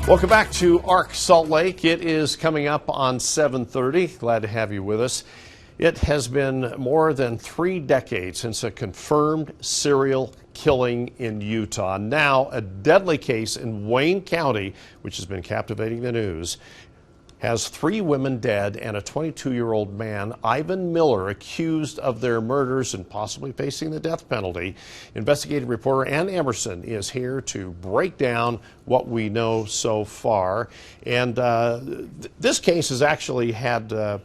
Welcome back to ARC Salt Lake. It is coming up on 7:30. Glad to have you with us. It has been more than 3 decades since a confirmed serial killing in Utah. Now, a deadly case in Wayne County, which has been captivating the news, has 3 women dead and a 22-year-old man, Ivan Miller, accused of their murders and possibly facing the death penalty. Investigative reporter Ann Emerson is here to break down what we know so far. And this case has actually had a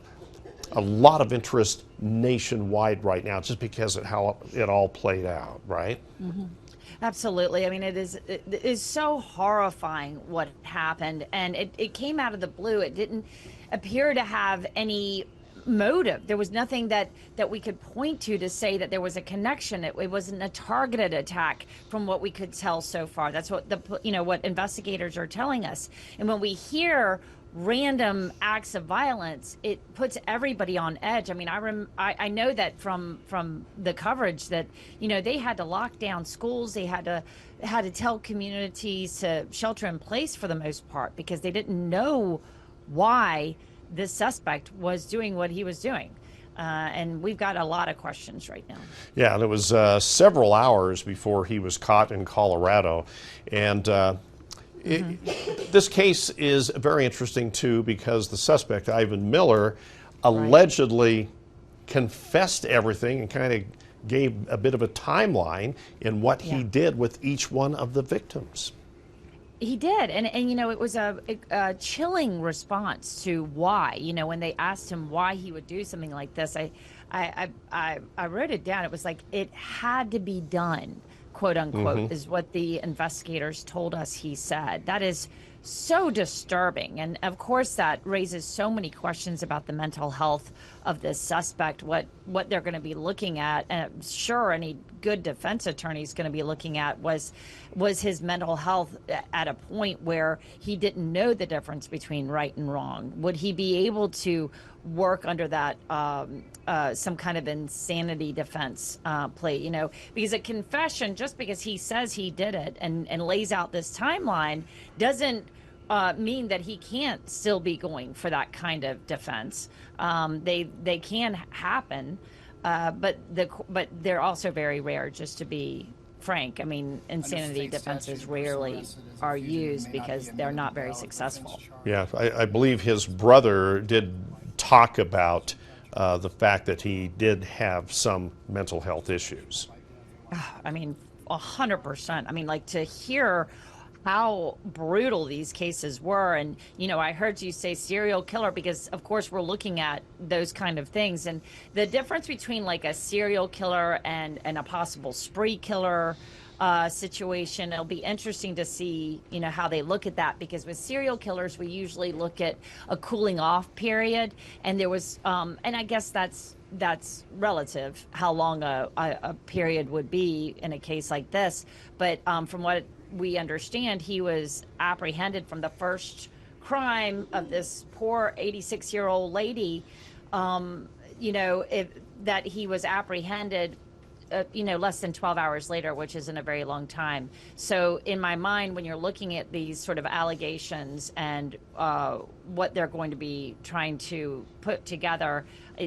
lot of interest nationwide right now, just because of how it all played out, right? Mm-hmm. Absolutely. I mean, it is so horrifying what happened, and it came out of the blue. It didn't appear to have any motive. There was nothing that we could point to say that there was a connection. It wasn't a targeted attack from what we could tell so far. That's what what investigators are telling us. And when we hear random acts of violence, it puts everybody on edge. I mean, I know that from the coverage that they had to lock down schools, they had to tell communities to shelter in place for the most part, because they didn't know why this suspect was doing what he was doing. And we've got a lot of questions right now. Yeah, and it was several hours before he was caught in Colorado, and this case is very interesting, too, because the suspect, Ivan Miller, allegedly confessed everything and kind of gave a bit of a timeline in what he did with each one of the victims. He did. And it was a chilling response to why. When they asked him why he would do something like this, I wrote it down. It was like, it had to be done, quote unquote, is what the investigators told us he said. That is so disturbing. And of course, that raises so many questions about the mental health of this suspect, what they're going to be looking at. And I'm sure any good defense attorney is going to be looking at was his mental health at a point where he didn't know the difference between right and wrong? Would he be able to work under that some kind of insanity defense plea, because a confession, just because he says he did it and lays out this timeline, doesn't mean that he can't still be going for that kind of defense. They can happen, but they're also very rare, just to be frank. I mean, insanity defenses rarely are used because they're not very successful. Yeah, I believe his brother did talk about the fact that he did have some mental health issues. I mean, 100%. I mean, like, to hear how brutal these cases were. And, I heard you say serial killer because, of course, we're looking at those kind of things. And the difference between like a serial killer and a possible spree killer situation, it'll be interesting to see, how they look at that, because with serial killers, we usually look at a cooling off period. And there was, and I guess that's relative, how long a period would be in a case like this. But from what we understand, he was apprehended from the first crime of this poor 86-year-old lady, that he was apprehended less than 12 hours later, which isn't a very long time. So in my mind, when you're looking at these sort of allegations and what they're going to be trying to put together,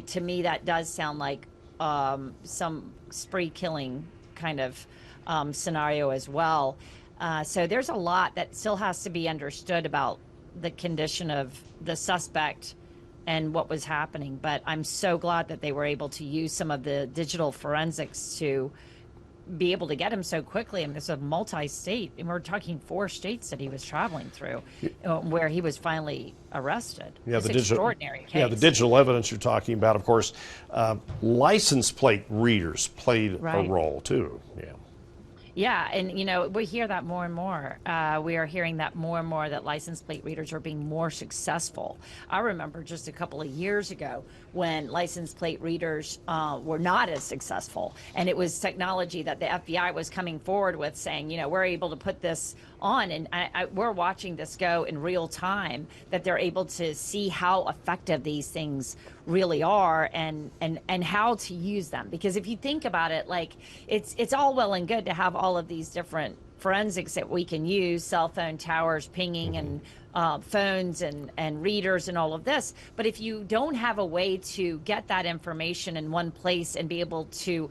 to me, that does sound like some spree killing kind of scenario as well. So there's a lot that still has to be understood about the condition of the suspect and what was happening. But I'm so glad that they were able to use some of the digital forensics to be able to get him so quickly. And it's a multi-state, and we're talking 4 states that he was traveling through, where he was finally arrested. Yeah, it's an extraordinary case. Yeah, the digital evidence you're talking about, of course, license plate readers played a role too. Yeah. Yeah, and we hear that more and more. We are hearing that more and more, that license plate readers are being more successful. I remember just a couple of years ago when license plate readers were not as successful, and it was technology that the FBI was coming forward with, saying, we're able to put this on, and we're watching this go in real time, that they're able to see how effective these things really are, and how to use them. Because if you think about it, like, it's all well and good to have all of these different forensics that we can use, cell phone towers, pinging, and phones and readers and all of this. But if you don't have a way to get that information in one place and be able to,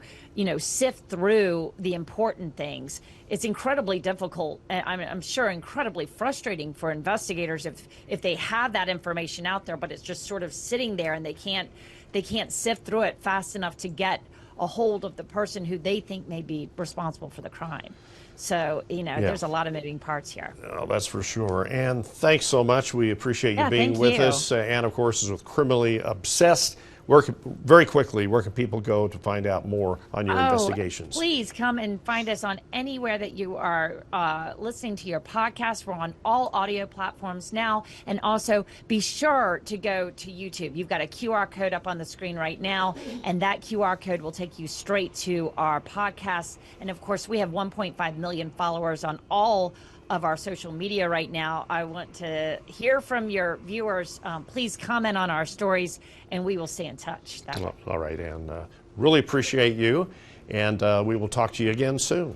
sift through the important things, it's incredibly difficult. And I'm sure incredibly frustrating for investigators if they have that information out there, but it's just sort of sitting there and they can't sift through it fast enough to get a hold of the person who they think may be responsible for the crime. So, there's a lot of moving parts here. Oh, that's for sure. And thanks so much. We appreciate you being thank with you. us. Ann, of course, is with Criminally Obsessed. Very quickly, where can people go to find out more on your investigations? Please come and find us on anywhere that you are listening to your podcast. We're on all audio platforms now. And also be sure to go to YouTube. You've got a QR code up on the screen right now, and that QR code will take you straight to our podcast. And of course, we have 1.5 million followers on all of our social media right now. I want to hear from your viewers. Please comment on our stories, and we will stay in touch. Well, all right, Ann. Really appreciate you, and we will talk to you again soon.